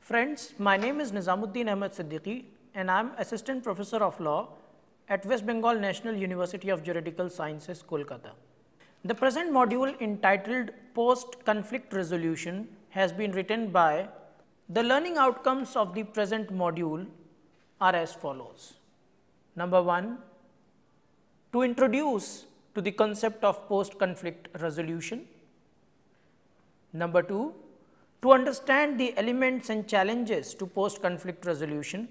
Friends, my name is Nizamuddin Ahmed Siddiqui and I am Assistant Professor of Law at West Bengal National University of Juridical Sciences, Kolkata. The present module entitled Post-Conflict Resolution has been written by. The learning outcomes of the present module are as follows. Number 1, to introduce to the concept of post-conflict resolution. Number 2, to understand the elements and challenges to post-conflict resolution,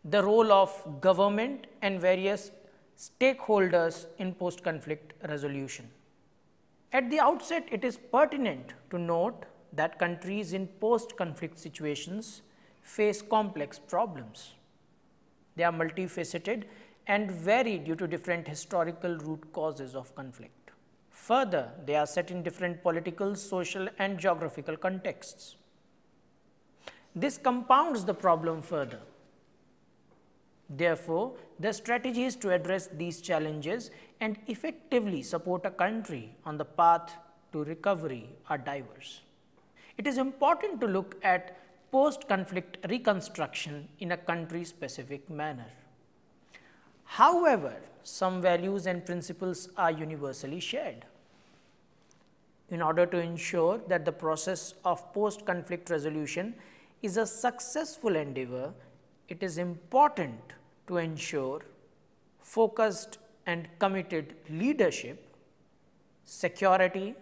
the role of government and various stakeholders in post-conflict resolution. At the outset, it is pertinent to note that countries in post-conflict situations face complex problems. They are multifaceted and vary due to different historical root causes of conflict. Further, they are set in different political, social and geographical contexts. This compounds the problem further. Therefore, the strategies to address these challenges and effectively support a country on the path to recovery are diverse. It is important to look at post-conflict reconstruction in a country-specific manner. However, some values and principles are universally shared. In order to ensure that the process of post-conflict resolution is a successful endeavor, it is important to ensure focused and committed leadership, security,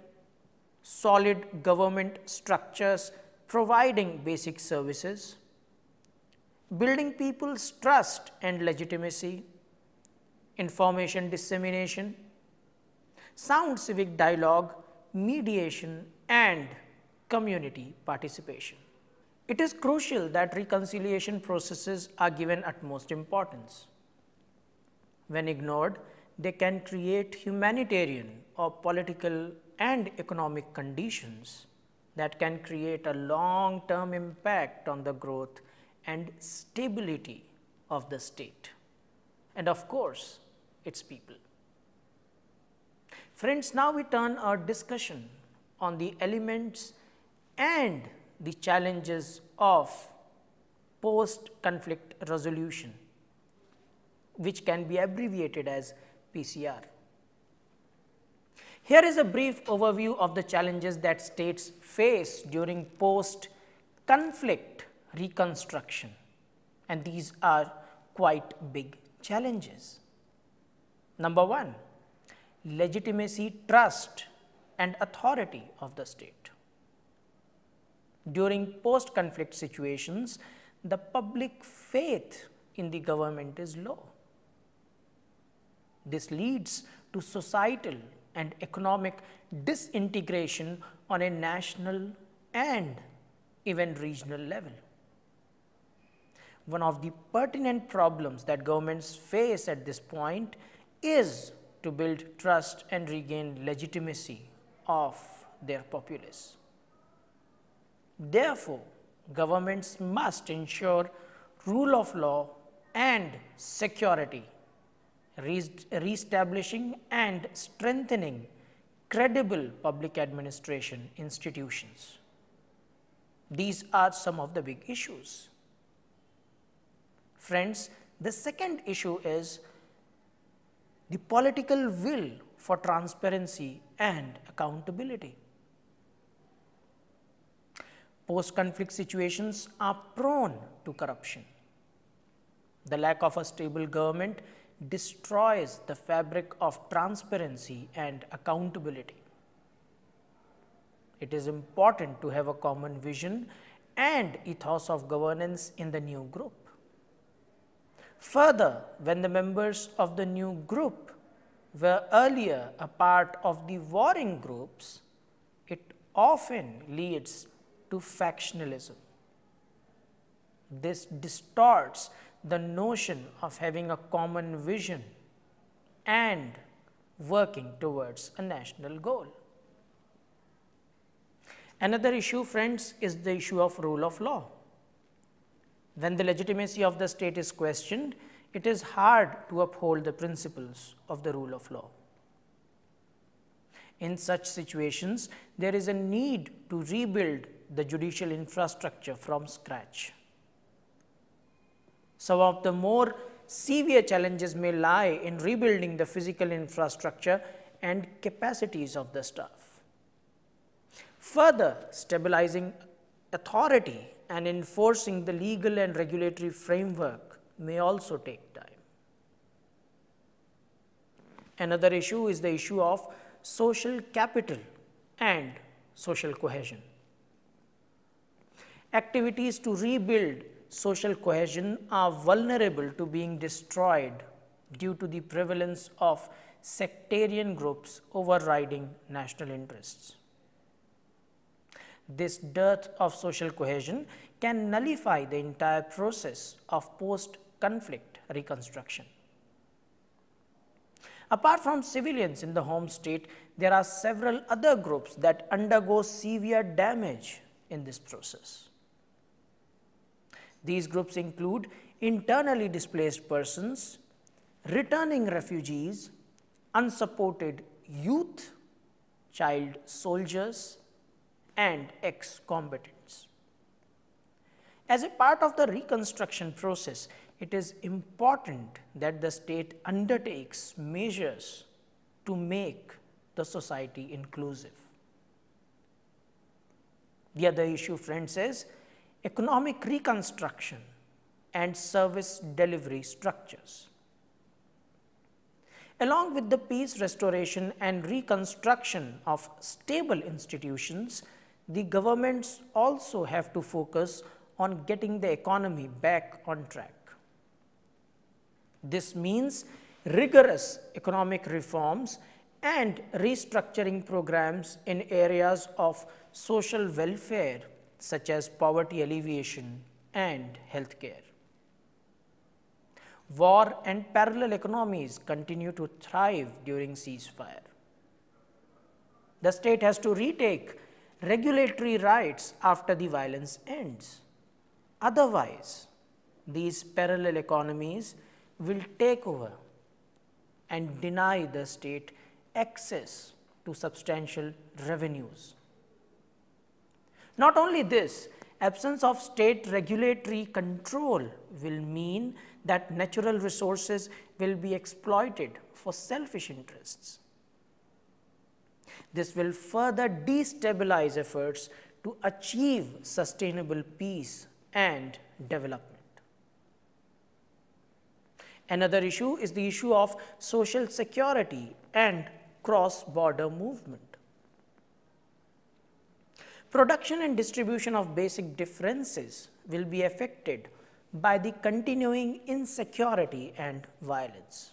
solid government structures providing basic services, building people's trust and legitimacy, information dissemination, sound civic dialogue, mediation and community participation. It is crucial that reconciliation processes are given utmost importance. When ignored, they can create humanitarian or political and economic conditions that can create a long-term impact on the growth and stability of the state and of course, its people. Friends, now we turn our discussion on the elements and the challenges of post-conflict resolution, which can be abbreviated as PCR. Here is a brief overview of the challenges that states face during post-conflict reconstruction, and these are quite big challenges. Number 1, legitimacy, trust and authority of the state. During post-conflict situations, the public faith in the government is low. This leads to societal and economic disintegration on a national and even regional level. One of the pertinent problems that governments face at this point is to build trust and regain legitimacy of their populace. Therefore, governments must ensure rule of law and security, reestablishing and strengthening credible public administration institutions. These are some of the big issues. Friends, the second issue is the political will for transparency and accountability. Post-conflict situations are prone to corruption. The lack of a stable government destroys the fabric of transparency and accountability. It is important to have a common vision and ethos of governance in the new group. Further, when the members of the new group were earlier a part of the warring groups, it often leads to factionalism. This distorts the notion of having a common vision and working towards a national goal. Another issue, friends, is the issue of rule of law. When the legitimacy of the state is questioned, it is hard to uphold the principles of the rule of law. In such situations, there is a need to rebuild the judicial infrastructure from scratch. Some of the more severe challenges may lie in rebuilding the physical infrastructure and capacities of the staff. Further, stabilizing authority and enforcing the legal and regulatory framework may also take time. Another issue is the issue of social capital and social cohesion. Activities to rebuild social cohesion are vulnerable to being destroyed due to the prevalence of sectarian groups overriding national interests. This dearth of social cohesion can nullify the entire process of post-conflict reconstruction. Apart from civilians in the home state, there are several other groups that undergo severe damage in this process. These groups include internally displaced persons, returning refugees, unsupported youth, child soldiers, and ex-combatants. As a part of the reconstruction process, it is important that the state undertakes measures to make the society inclusive. The other issue, friends, is economic reconstruction and service delivery structures. Along with the peace restoration and reconstruction of stable institutions, the governments also have to focus on getting the economy back on track. This means rigorous economic reforms and restructuring programs in areas of social welfare such as poverty alleviation and healthcare. War and parallel economies continue to thrive during ceasefire. The state has to retake regulatory rights after the violence ends. Otherwise, these parallel economies will take over and deny the state access to substantial revenues. Not only this, absence of state regulatory control will mean that natural resources will be exploited for selfish interests. This will further destabilize efforts to achieve sustainable peace and development. Another issue is the issue of social security and cross-border movement. Production and distribution of basic differences will be affected by the continuing insecurity and violence.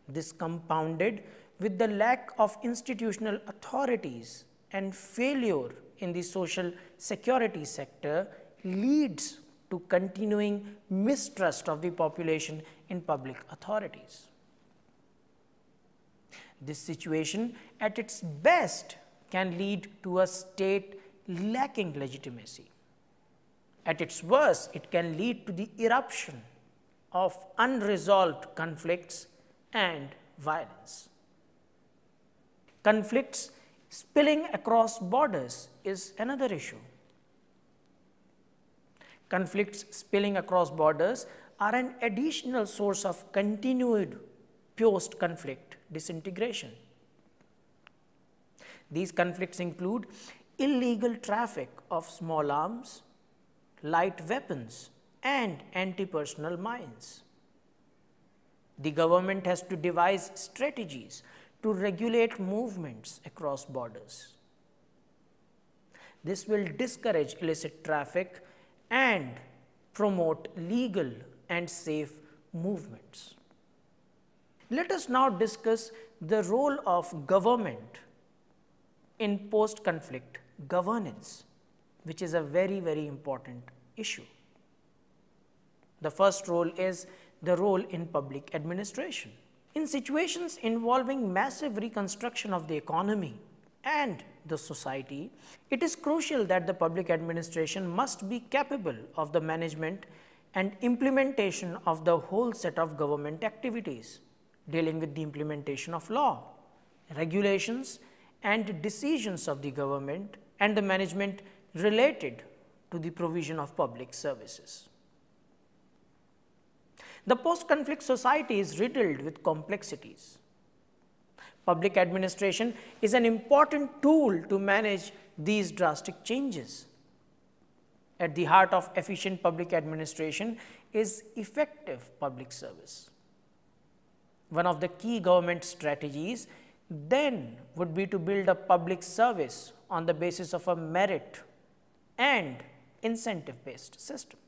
This, compounded with the lack of institutional authorities and failure in the social security sector, leads to continuing mistrust of the population in public authorities. This situation at its best can lead to a state lacking legitimacy. At its worst, it can lead to the eruption of unresolved conflicts and violence. Conflicts spilling across borders is another issue. Conflicts spilling across borders are an additional source of continued post-conflict disintegration. These conflicts include illegal traffic of small arms, light weapons, and anti-personnel mines. The government has to devise strategies to regulate movements across borders. This will discourage illicit traffic and promote legal and safe movements. Let us now discuss the role of government in post-conflict governance, which is a very, very important issue. The first role is the role in public administration. In situations involving massive reconstruction of the economy and the society, it is crucial that the public administration must be capable of the management and implementation of the whole set of government activities, dealing with the implementation of law, regulations, and decisions of the government, and the management related to the provision of public services. The post-conflict society is riddled with complexities. Public administration is an important tool to manage these drastic changes. At the heart of efficient public administration is effective public service. One of the key government strategies then would be to build a public service on the basis of a merit and incentive-based system.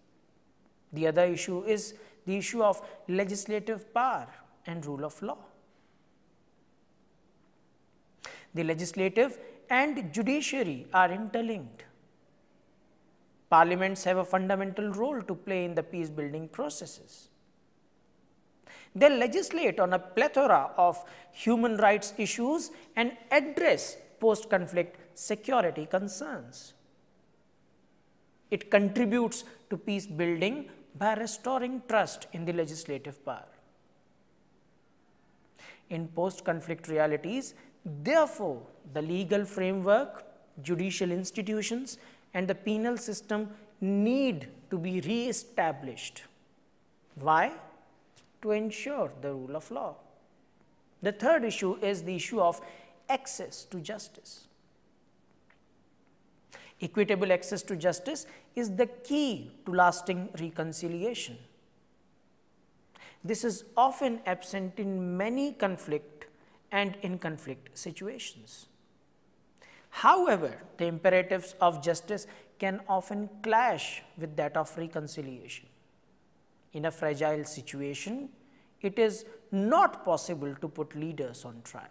The other issue is the issue of legislative power and rule of law. The legislative and judiciary are interlinked. Parliaments have a fundamental role to play in the peace-building processes. They legislate on a plethora of human rights issues and address post-conflict security concerns. It contributes to peace building by restoring trust in the legislative power. In post-conflict realities, therefore, the legal framework, judicial institutions, and the penal system need to be re-established. Why? To ensure the rule of law. The third issue is the issue of access to justice. Equitable access to justice is the key to lasting reconciliation. This is often absent in many conflict and in conflict situations. However, the imperatives of justice can often clash with that of reconciliation. In a fragile situation, it is not possible to put leaders on trial.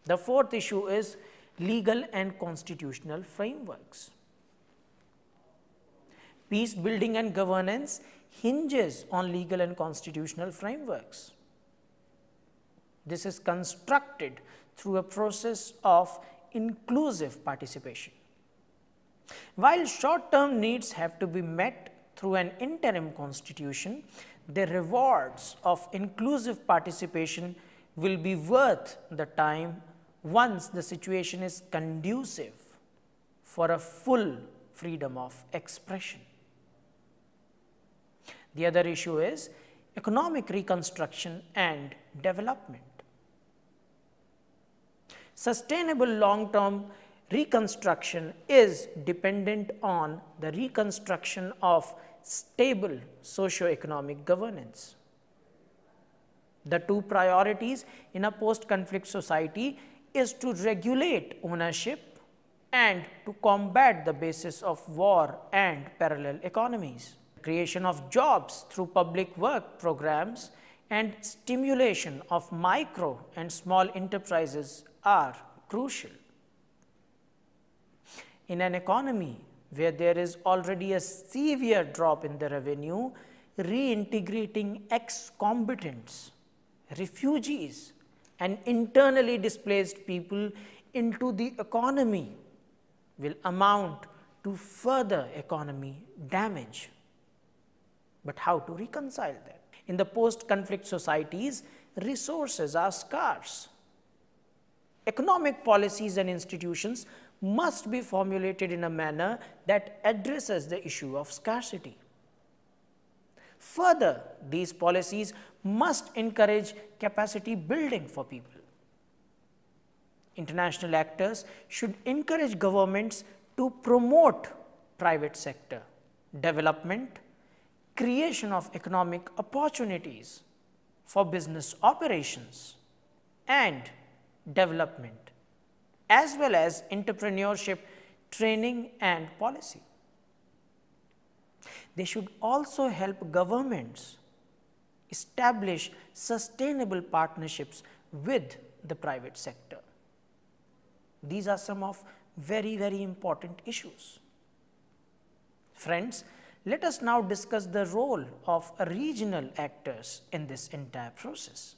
The fourth issue is legal and constitutional frameworks. Peace building and governance hinges on legal and constitutional frameworks. This is constructed through a process of inclusive participation. While short-term needs have to be met through an interim constitution, the rewards of inclusive participation will be worth the time once the situation is conducive for a full freedom of expression. The other issue is economic reconstruction and development. Sustainable long-term reconstruction is dependent on the reconstruction of stable socio-economic governance. The two priorities in a post-conflict society is to regulate ownership and to combat the basis of war and parallel economies. Creation of jobs through public work programs and stimulation of micro and small enterprises are crucial. In an economy where there is already a severe drop in the revenue, reintegrating ex-combatants, refugees, and internally displaced people into the economy will amount to further economy damage. But how to reconcile that? In the post-conflict societies, resources are scarce. Economic policies and institutions must be formulated in a manner that addresses the issue of scarcity. Further, these policies must encourage capacity building for people. International actors should encourage governments to promote private sector development, creation of economic opportunities for business operations and development, as well as entrepreneurship training and policy. They should also help governments establish sustainable partnerships with the private sector. These are some of very important issues. Friends, let us now discuss the role of regional actors in this entire process.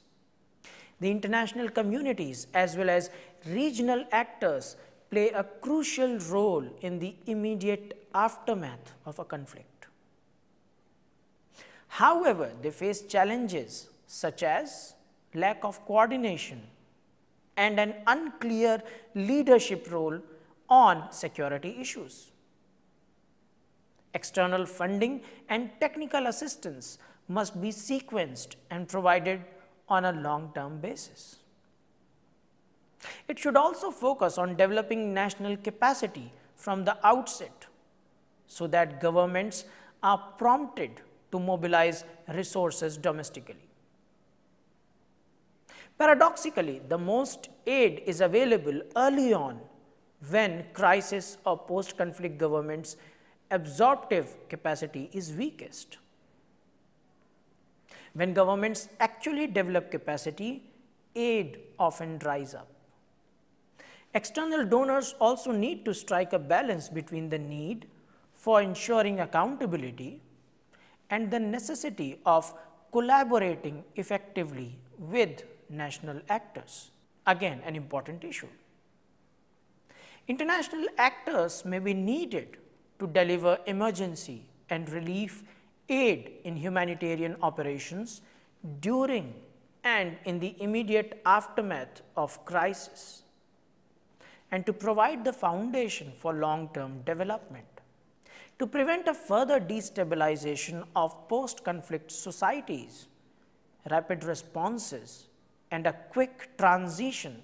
The international communities as well as regional actors play a crucial role in the immediate aftermath of a conflict. However, they face challenges such as lack of coordination and an unclear leadership role on security issues. External funding and technical assistance must be sequenced and provided on a long-term basis. It should also focus on developing national capacity from the outset so that governments are prompted to mobilize resources domestically. Paradoxically, the most aid is available early on when crisis or post-conflict governments' absorptive capacity is weakest. When governments actually develop capacity, aid often dries up. External donors also need to strike a balance between the need for ensuring accountability and the necessity of collaborating effectively with national actors. Again, an important issue. International actors may be needed to deliver emergency and relief aid in humanitarian operations during and in the immediate aftermath of crisis, and to provide the foundation for long-term development. To prevent a further destabilization of post-conflict societies, rapid responses and a quick transition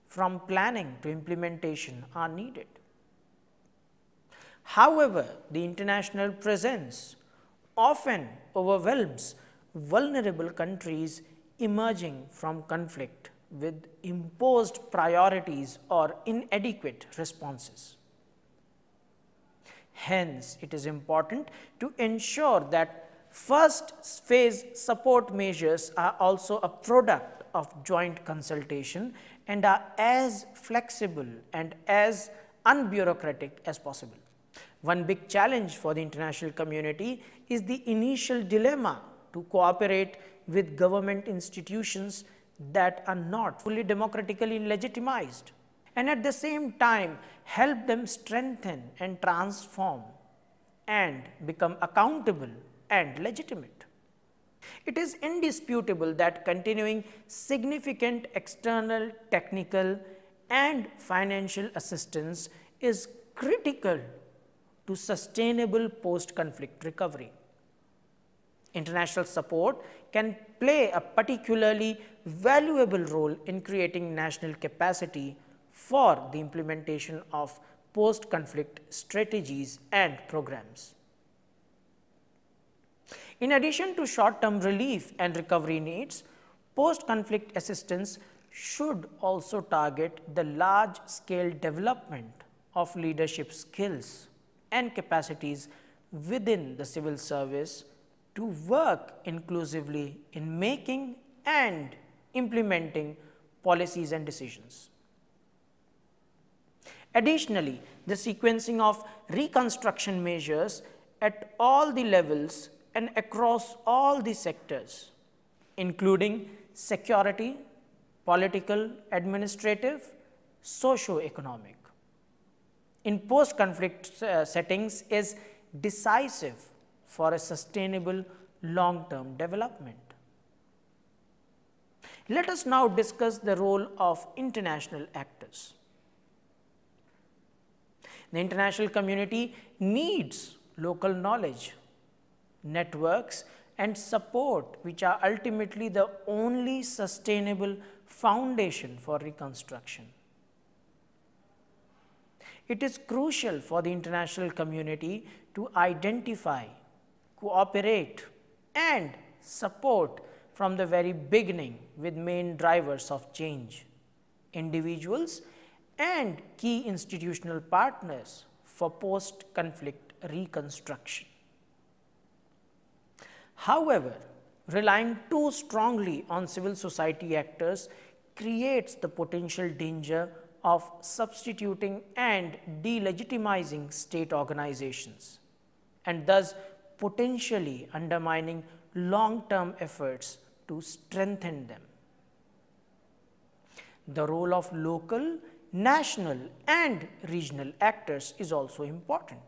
from planning to implementation are needed. However, the international presence often overwhelms vulnerable countries emerging from conflict with imposed priorities or inadequate responses. Hence, it is important to ensure that first phase support measures are also a product of joint consultation and are as flexible and as unbureaucratic as possible. One big challenge for the international community is the initial dilemma to cooperate with government institutions that are not fully democratically legitimized, and at the same time help them strengthen and transform and become accountable and legitimate. It is indisputable that continuing significant external, technical and financial assistance is critical to sustainable post-conflict recovery. International support can play a particularly valuable role in creating national capacity for the implementation of post-conflict strategies and programs. In addition to short-term relief and recovery needs, post-conflict assistance should also target the large-scale development of leadership skills and capacities within the civil service to work inclusively in making and implementing policies and decisions. Additionally, the sequencing of reconstruction measures at all the levels and across all the sectors, including security, political, administrative, socio-economic, in post-conflict settings is decisive for a sustainable long-term development. Let us now discuss the role of international actors. The international community needs local knowledge, networks and support which are ultimately the only sustainable foundation for reconstruction. It is crucial for the international community to identify, cooperate and support from the very beginning with main drivers of change, individuals and key institutional partners for post-conflict reconstruction. However, relying too strongly on civil society actors creates the potential danger of substituting and delegitimizing state organizations, and thus potentially undermining long-term efforts to strengthen them. The role of local, national and regional actors is also important.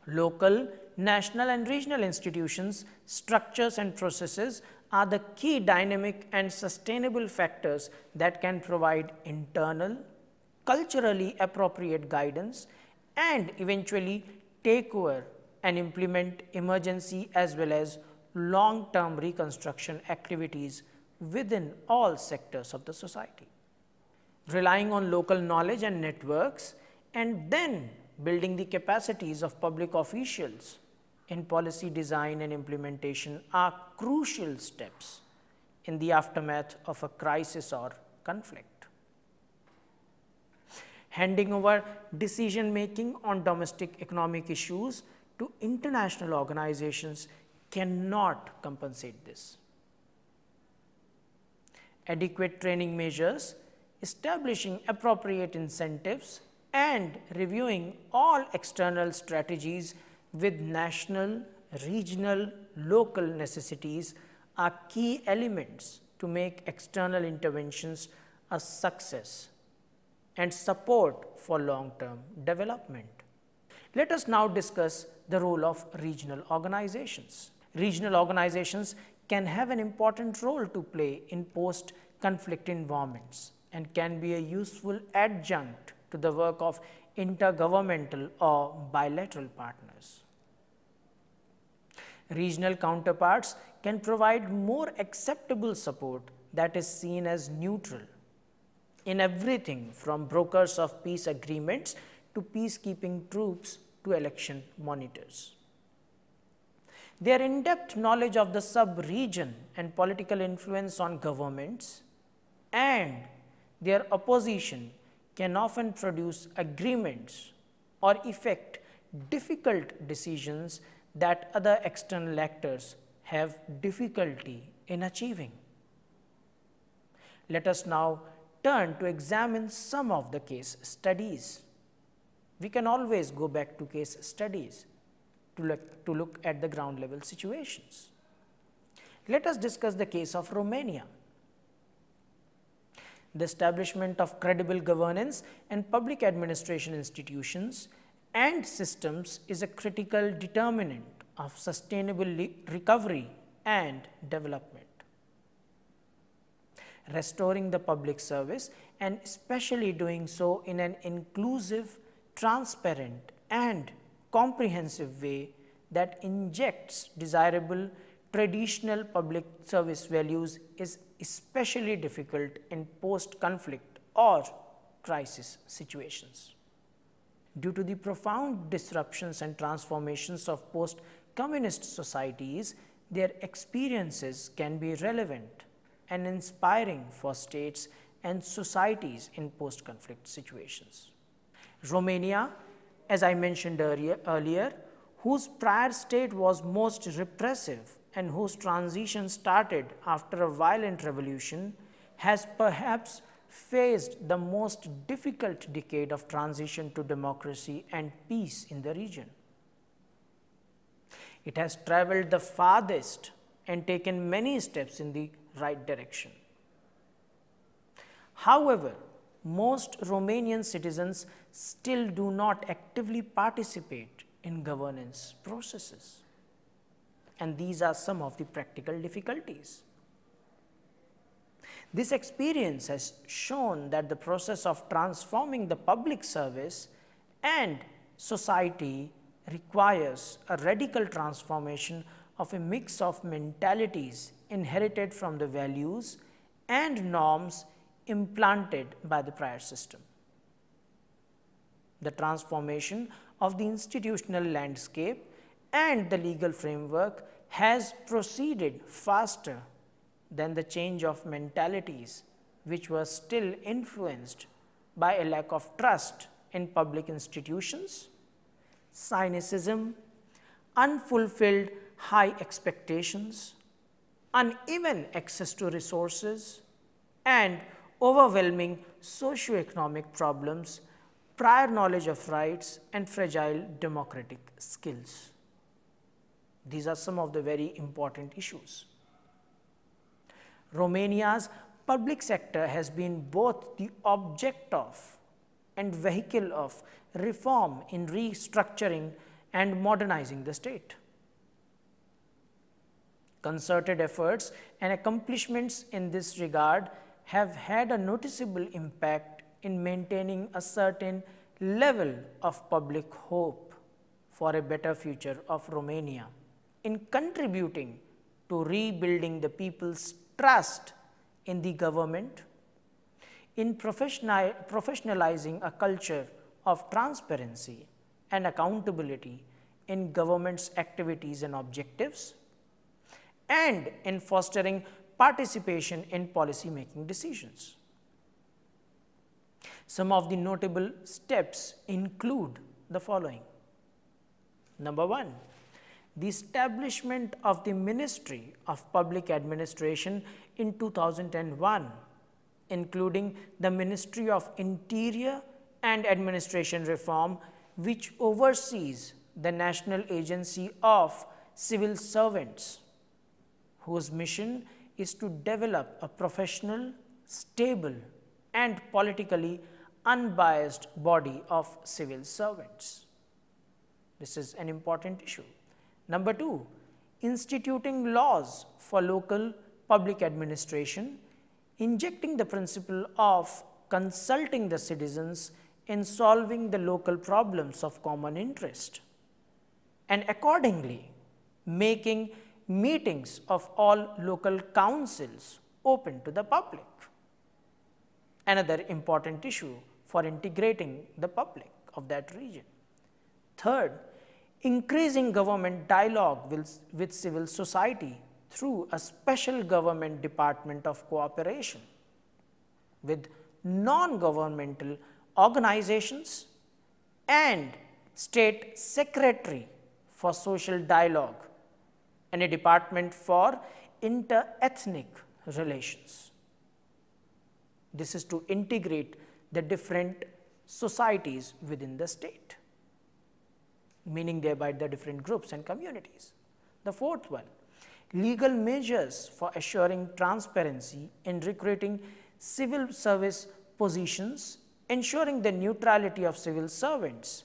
Local, national and regional institutions, structures and processes are the key dynamic and sustainable factors that can provide internal, culturally appropriate guidance, and eventually take over and implement emergency as well as long-term reconstruction activities within all sectors of the society. Relying on local knowledge and networks, and then building the capacities of public officials in policy design and implementation are crucial steps in the aftermath of a crisis or conflict. Handing over decision making on domestic economic issues to international organizations cannot compensate this. Adequate training measures, establishing appropriate incentives, and reviewing all external strategies with national, regional, local necessities are key elements to make external interventions a success and support for long-term development. Let us now discuss the role of regional organizations. Regional organizations can have an important role to play in post-conflict environments and can be a useful adjunct to the work of intergovernmental or bilateral partners. Regional counterparts can provide more acceptable support that is seen as neutral in everything from brokers of peace agreements to peacekeeping troops to election monitors. Their in-depth knowledge of the sub-region and political influence on governments and their opposition can often produce agreements or effect difficult decisions that other external actors have difficulty in achieving. Let us now turn to examine some of the case studies. We can always go back to case studies to look at the ground level situations. Let us discuss the case of Romania. The establishment of credible governance and public administration institutions and systems is a critical determinant of sustainable recovery and development. Restoring the public service, and especially doing so in an inclusive, transparent and comprehensive way that injects desirable traditional public service values, is especially difficult in post-conflict or crisis situations. Due to the profound disruptions and transformations of post-communist societies, their experiences can be relevant and inspiring for states and societies in post-conflict situations. Romania, as I mentioned earlier, whose prior state was most repressive and whose transition started after a violent revolution, has perhaps faced the most difficult decade of transition to democracy and peace in the region. It has traveled the farthest and taken many steps in the right direction. However, most Romanian citizens still do not actively participate in governance processes, and these are some of the practical difficulties. This experience has shown that the process of transforming the public service and society requires a radical transformation of a mix of mentalities inherited from the values and norms implanted by the prior system. The transformation of the institutional landscape and the legal framework has proceeded faster than the change of mentalities, which were still influenced by a lack of trust in public institutions, cynicism, unfulfilled high expectations, uneven access to resources, and overwhelming socioeconomic problems, prior knowledge of rights, and fragile democratic skills. These are some of the very important issues. Romania's public sector has been both the object of and vehicle of reform in restructuring and modernizing the state. Concerted efforts and accomplishments in this regard have had a noticeable impact in maintaining a certain level of public hope for a better future of Romania, in contributing to rebuilding the people's trust in the government, in professionalizing a culture of transparency and accountability in government's activities and objectives, and in fostering participation in policy-making decisions. Some of the notable steps include the following. Number 1, the establishment of the Ministry of Public Administration in 2001, including the Ministry of Interior and Administration Reform, which oversees the National Agency of Civil Servants, whose mission is to develop a professional, stable, and politically unbiased body of civil servants. This is an important issue. Number 2, instituting laws for local public administration, injecting the principle of consulting the citizens in solving the local problems of common interest, and accordingly making meetings of all local councils open to the public. Another important issue for integrating the public of that region. Third, increasing government dialogue with civil society through a special government department of cooperation with non-governmental organizations and state secretary for social dialogue and a department for inter-ethnic relations. This is to integrate the different societies within the state, meaning thereby the different groups and communities. The fourth one, legal measures for assuring transparency in recruiting civil service positions, ensuring the neutrality of civil servants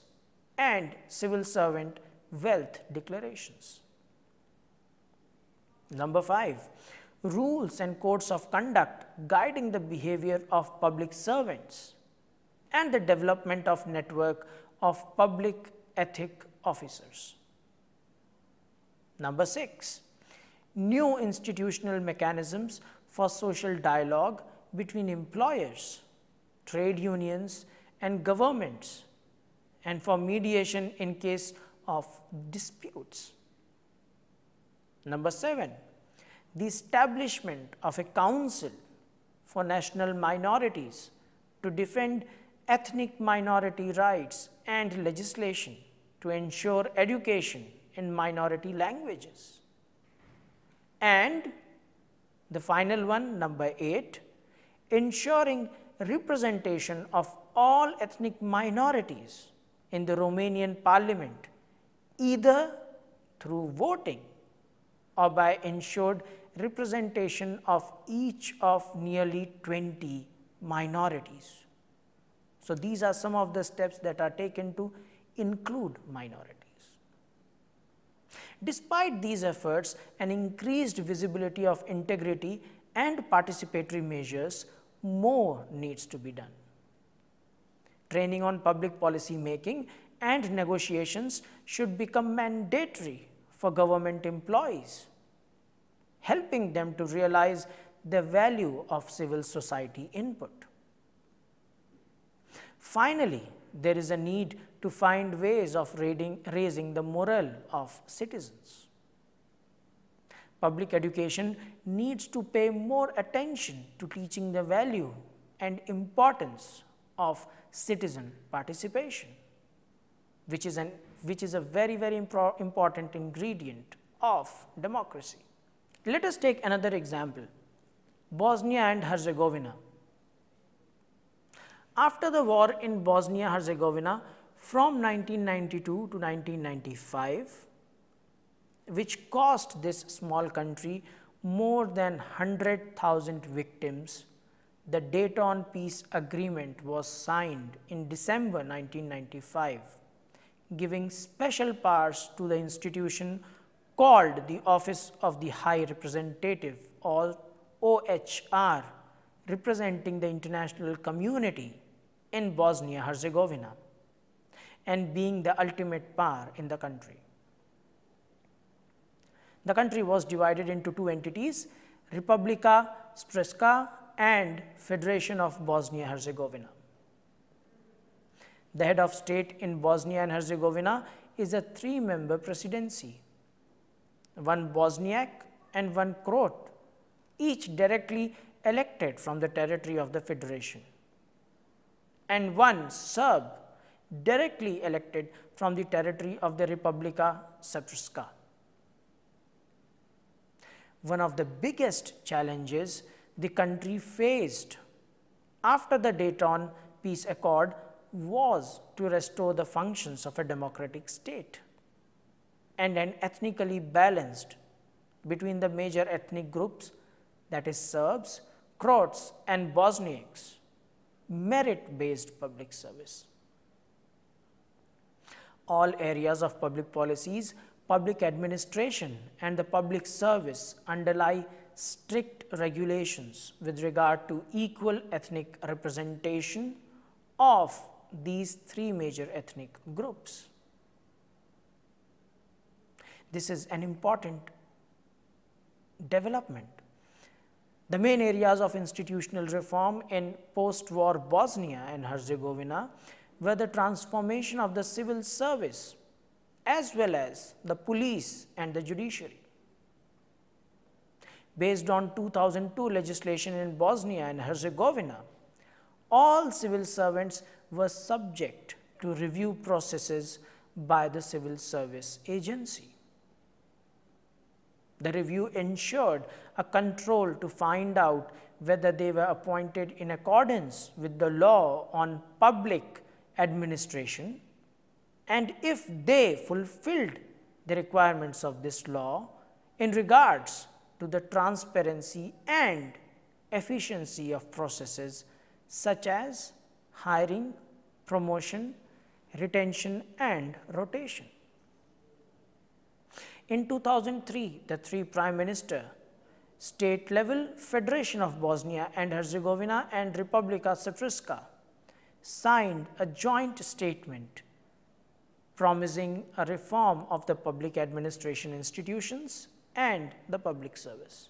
and civil servant wealth declarations. Number 5, rules and codes of conduct guiding the behavior of public servants and the development of network of public ethic officers. Number 6, new institutional mechanisms for social dialogue between employers, trade unions and governments, and for mediation in case of disputes. Number 7, the establishment of a council for national minorities to defend ethnic minority rights and legislation to ensure education in minority languages. And the final one, number 8, ensuring representation of all ethnic minorities in the Romanian parliament, either through voting or by ensured representation of each of nearly 20 minorities. So, these are some of the steps that are taken to include minorities. Despite these efforts, an increased visibility of integrity and participatory measures, more needs to be done. Training on public policy making and negotiations should become mandatory for government employees, helping them to realize the value of civil society input. Finally, there is a need to find ways of raising the morale of citizens. Public education needs to pay more attention to teaching the value and importance of citizen participation, which is a very, very important ingredient of democracy. Let us take another example, Bosnia and Herzegovina. After the war in Bosnia Herzegovina from 1992 to 1995, which cost this small country more than 100,000 victims, the Dayton Peace Agreement was signed in December 1995, giving special powers to the institution called the Office of the High Representative, or OHR, representing the international community in Bosnia Herzegovina and being the ultimate power in the country. The country was divided into two entities, Republika Srpska and Federation of Bosnia Herzegovina. The head of state in Bosnia and Herzegovina is a three-member presidency, one Bosniak and one Croat, each directly elected from the territory of the federation, and one Serb directly elected from the territory of the Republika Srpska. One of the biggest challenges the country faced after the Dayton Peace Accord was to restore the functions of a democratic state and an ethnically balanced between the major ethnic groups, that is Serbs, Croats and Bosniaks, merit-based public service. All areas of public policies, public administration and the public service underlie strict regulations with regard to equal ethnic representation of these three major ethnic groups. This is an important development. The main areas of institutional reform in post-war Bosnia and Herzegovina were the transformation of the civil service as well as the police and the judiciary. Based on 2002 legislation in Bosnia and Herzegovina, all civil servants were subject to review processes by the Civil Service Agency. The review ensured a control to find out whether they were appointed in accordance with the law on public administration, and if they fulfilled the requirements of this law in regards to the transparency and efficiency of processes such as hiring, promotion, retention and rotation. In 2003, the three Prime Minister, state level Federation of Bosnia and Herzegovina and Republika Srpska signed a joint statement promising a reform of the public administration institutions and the public service.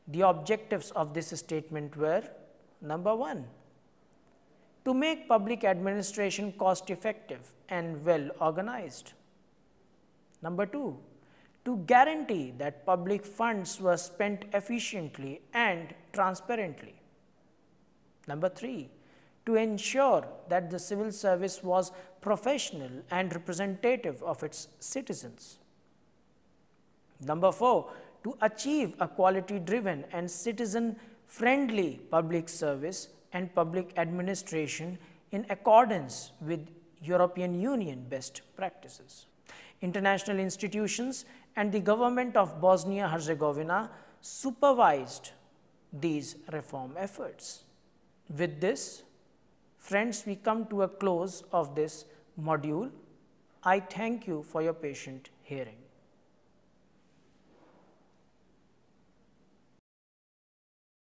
The objectives of this statement were: number one, to make public administration cost effective and well organized. Number two, to guarantee that public funds were spent efficiently and transparently. Number three, to ensure that the civil service was professional and representative of its citizens. Number four, to achieve a quality-driven and citizen-friendly public service and public administration in accordance with European Union best practices. International institutions and the government of Bosnia-Herzegovina supervised these reform efforts. With this, friends, we come to a close of this module. I thank you for your patient hearing.